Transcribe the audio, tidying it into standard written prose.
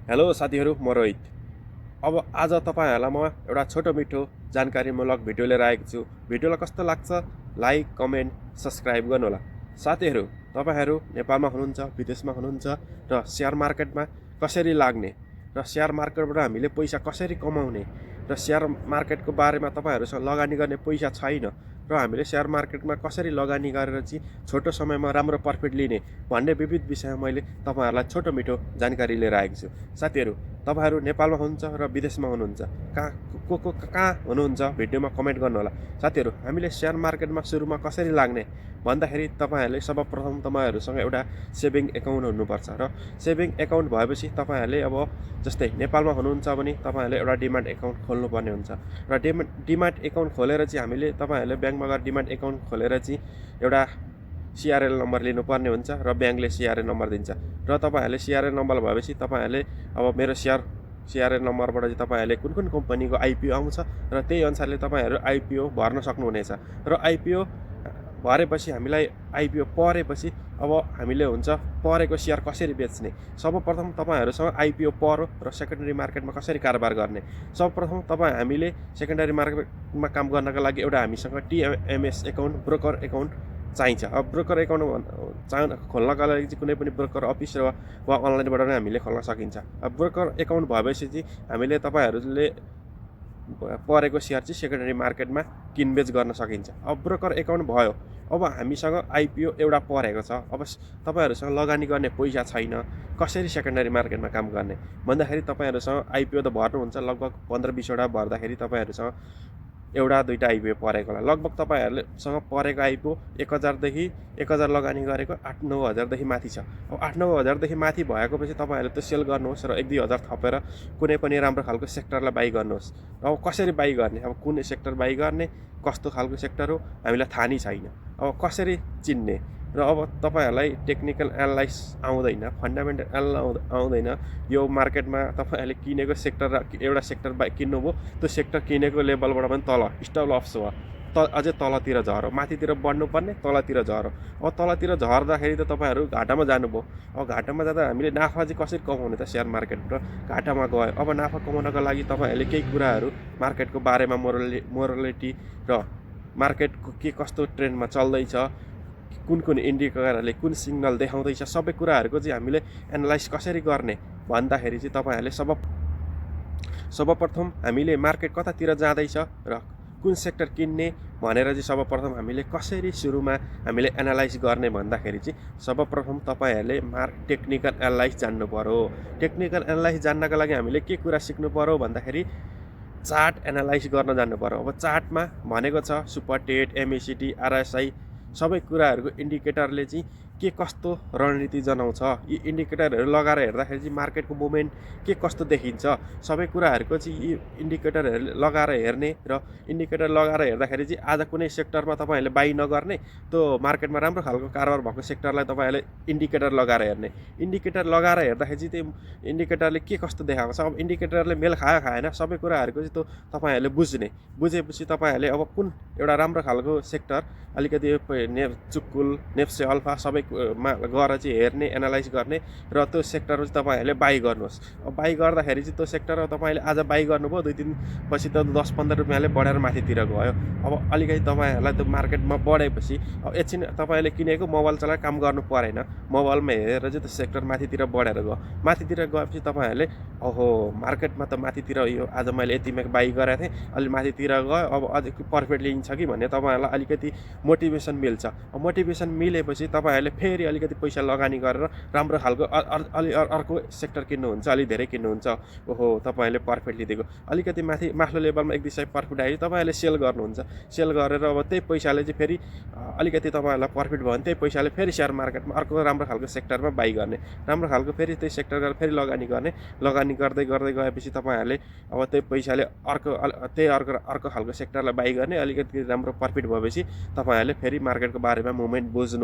Hello साथीहरू, म रोहित। अब आज तपाईँहरूलाई म एउटा छोटो मिठो जानकारीमूलक भिडियो लिएर आएको छु। भिडियोलाई कस्तो लाग्छ लाइक, कमेन्ट, सब्सक्राइब गर्नुहोला। साथीहरू, तपाईँहरू नेपालमा हुनुहुन्छ, विदेशमा हुनुहुन्छ र सेयर मार्केटमा कसरी लाग्ने र सेयर मार्केटबाट हामीले पैसा कसरी कमाउने र सेयर मार्केटको बारेमा तपाईँहरूसँग लगानी गर्ने पैसा छैन र हामीले सेयर मार्केटमा कसरी लगानी गरेर चाहिँ छोटो समयमा राम्रो प्रफिट लिने भन्ने विविध विषयमा मैले तपाईँहरूलाई छोटो मिठो जानकारी लिएर आएको छु। साथीहरू, तपाईँहरू नेपालमा हुनुहुन्छ र विदेशमा हुनुहुन्छ, कहाँ हुनुहुन्छ भिडियोमा कमेन्ट गर्नुहोला। साथीहरू, हामीले सेयर मार्केटमा सुरुमा कसरी लाग्ने भन्दाखेरि तपाईँहरूले सर्वप्रथम तपाईँहरूसँग एउटा सेभिङ एकाउन्ट हुनुपर्छ र सेभिङ एकाउन्ट भएपछि तपाईँहरूले अब जस्तै नेपालमा हुनुहुन्छ भने तपाईँहरूले एउटा डिमान्ड एकाउन्ट खोल्नुपर्ने हुन्छ र डिमान्ड एकाउन्ट खोलेर चाहिँ हामीले तपाईँहरूले ब्याङ्कमा गएर डिमान्ड एकाउन्ट खोलेर चाहिँ एउटा सिआरएल नम्बर लिनुपर्ने हुन्छ र ब्याङ्कले सिआरएल नम्बर दिन्छ र तपाईँहरूले सिआरएल नम्बर भएपछि तपाईँहरूले अब मेरो सिआरएल नम्बरबाट चाहिँ तपाईँहरूले कुन कुन कम्पनीको आइपिओ आउँछ र त्यही अनुसारले तपाईँहरू आइपिओ भर्न सक्नुहुनेछ र आइपिओ भरेपछि हामीलाई आइपिओ परेपछि अब हामीले हुन्छ परेको सेयर कसरी बेच्ने। सर्वप्रथम तपाईँहरूसँग आइपिओ पऱ्यो र सेकेन्डरी मार्केटमा कसरी कारोबार गर्ने। सर्वप्रथम हामीले सेकेन्डरी मार्केटमा काम गर्नका लागि एउटा हामीसँग टिएमएस एकाउन्ट, ब्रोकर एकाउन्ट चाहिन्छ। अब ब्रोकर एकाउन्ट खोल्नका लागि चाहिँ कुनै पनि ब्रोकर अफिस वा अनलाइनबाट नै हामीले खोल्न सकिन्छ। अब ब्रोकर एकाउन्ट भएपछि चाहिँ हामीले तपाईँहरूले परेको सेयर चाहिँ सेकेन्डरी मार्केटमा किनबेच गर्न सकिन्छ। अब ब्रोकर एकाउन्ट भयो, अब हामीसँग आइपिओ एउटा परेको छ, अब तपाईँहरूसँग लगानी गर्ने पैसा छैन, कसरी सेकेन्डरी मार्केटमा काम गर्ने भन्दाखेरि तपाईँहरूसँग आइपिओ त भर्नुहुन्छ, लगभग 15-20वटा भर्दाखेरि तपाईँहरूसँग एउटा दुईवटा आइपिओ परेको होला। लगभग तपाईँहरूसँग परेको आइपिओ 1000देखि 1000 लगानी गरेको 8-9 हजारदेखि माथि छ। अब 8-9 हजारदेखि माथि भएको पछि तपाईँहरूले त्यो सेल गर्नुहोस् र 1-2 हजार थपेर कुनै पनि राम्रो खालको सेक्टरलाई बाई गर्नुहोस्। अब कसरी बाई गर्ने, अब कुन सेक्टर बाई गर्ने, कस्तो खालको सेक्टर हो हामीलाई थाहा नै छैन। अब कसरी चिन्ने र अब तपाईँहरूलाई टेक्निकल एनालाइस आउँदैन, फन्डामेन्टल एनालाइस आउँदैन। यो मार्केटमा तपाईँहरूले किनेको सेक्टर एउटा सेक्टर किन्नुभयो, त्यो सेक्टर किनेको लेभलबाट पनि तल स्टप लस भयो, अझै तलतिर झरो, माथितिर बढ्नुपर्ने तलतिर झरो। अब तलतिर झर्दाखेरि त तपाईँहरू घाटामा जानुभयो। अब घाटामा जाँदा हामीले नाफा चाहिँ कसरी कमाउने त सेयर मार्केटबाट घाटामा गयो। अब नाफा कमाउनको लागि तपाईँहरूले केही कुराहरू मार्केटको बारेमा मोरलिटी र मार्केटको के कस्तो ट्रेन्डमा चल्दैछ, कुन कुन इन्डिकेटरहरूले कुन सिग्नल देखाउँदैछ, सबै कुराहरूको चाहिँ हामीले एनालाइज कसरी गर्ने भन्दाखेरि चाहिँ तपाईँहरूले सर्वप्रथम हामीले मार्केट कतातिर जाँदैछ र कुन सेक्टर किन्ने भनेर चाहिँ सर्वप्रथम हामीले कसरी सुरुमा हामीले एनालाइज गर्ने भन्दाखेरि चाहिँ सर्वप्रथम तपाईँहरूले टेक्निकल एनालाइज जान्नु पर्यो। टेक्निकल एनालाइज जान्नका लागि हामीले के कुरा सिक्नु पर्यो भन्दाखेरि चार्ट एनालाइज गर्न जान्नु पर्यो। अब चार्टमा भनेको छ सुपर टेट, एमएसिटी, आरएसआई सबै कुराहरूको इन्डिकेटरले चाहिँ के कस्तो रणनीति जनाउँछ, यी इन्डिकेटरहरू लगाएर हेर्दाखेरि चाहिँ मार्केटको मुभमेन्ट के कस्तो देखिन्छ, सबै कुराहरूको चाहिँ यी इन्डिकेटरहरू लगाएर हेर्ने र इन्डिकेटर लगाएर हेर्दाखेरि चाहिँ आज कुनै सेक्टरमा तपाईँहरूले बाई नगर्ने, त्यो मार्केटमा राम्रो खालको कारोबार भएको सेक्टरलाई तपाईँहरूले इन्डिकेटर लगाएर हेर्ने। इन्डिकेटर लगाएर हेर्दाखेरि चाहिँ त्यो इन्डिकेटरले के कस्तो देखाएको छ, अब इन्डिकेटरले मेल खायो खाएन सबै कुराहरूको चाहिँ त्यो तपाईँहरूले बुझेपछि तपाईँहरूले अब कुन एउटा राम्रो खालको सेक्टर अलिकति चुक्कुल, नेप्से अल्फा सबैमा गएर चाहिँ हेर्ने, एनालाइज गर्ने र त्यो सेक्टरमा चाहिँ तपाईँहरूले बाई गर्नुहोस्। अब बाई गर्दाखेरि चाहिँ त्यो सेक्टर तपाईँले आज बाई गर्नुभयो, 2 दिन पछि त 10-15 रुपियाँले बढेर माथितिर गयो। अब अलिकति तपाईँहरूलाई त्यो मार्केटमा बढेपछि अब एकछिन तपाईँले किनेको मोबाइल चलाएर काम गर्नु परेन, मोबाइलमा हेरेर चाहिँ त्यो सेक्टर माथितिर बढेर गयो। माथितिर गएपछि तपाईँहरूले ओहो मार्केटमा त माथितिर यो आज मैले यतिमा बाई गरेको थिएँ, अलि माथितिर गयो, अब अझ प्रफिट लिन्छ कि भन्ने तपाईँहरूलाई अलिकति मोटिभेसन मिल्छ। अब मोटिभेसन मिलेपछि तपाईँहरूले फेरि अलिकति पैसा लगानी गरेर राम्रो खालको अलि अर्को सेक्टर किन्नुहुन्छ, अलि धेरै किन्नुहुन्छ, ओहो तपाईँहरूले प्रफिट लिदिएको अलिकति माथिल्लो लेभलमा 1-2 सय प्रफिट आयो, तपाईँहरूले सेल गर्नुहुन्छ। सेल गरेर अब त्यही पैसाले चाहिँ फेरि अलिकति तपाईँहरूलाई प्रफिट भयो भने त्यही पैसाले फेरि सेयर मार्केटमा अर्को राम्रो खालको सेक्टरमा बाई गर्ने, राम्रो खालको फेरि त्यही सेक्टर गरेर फेरि लगानी गर्दै गएपछि तपाईँहरूले अब त्यही पैसाले अर्को खालको सेक्टरलाई बाई गर्ने, अलिकति राम्रो प्रफिट भएपछि तपाईँहरूले फेरि मार्केटको बारेमा मुभमेन्ट बुझ्नु।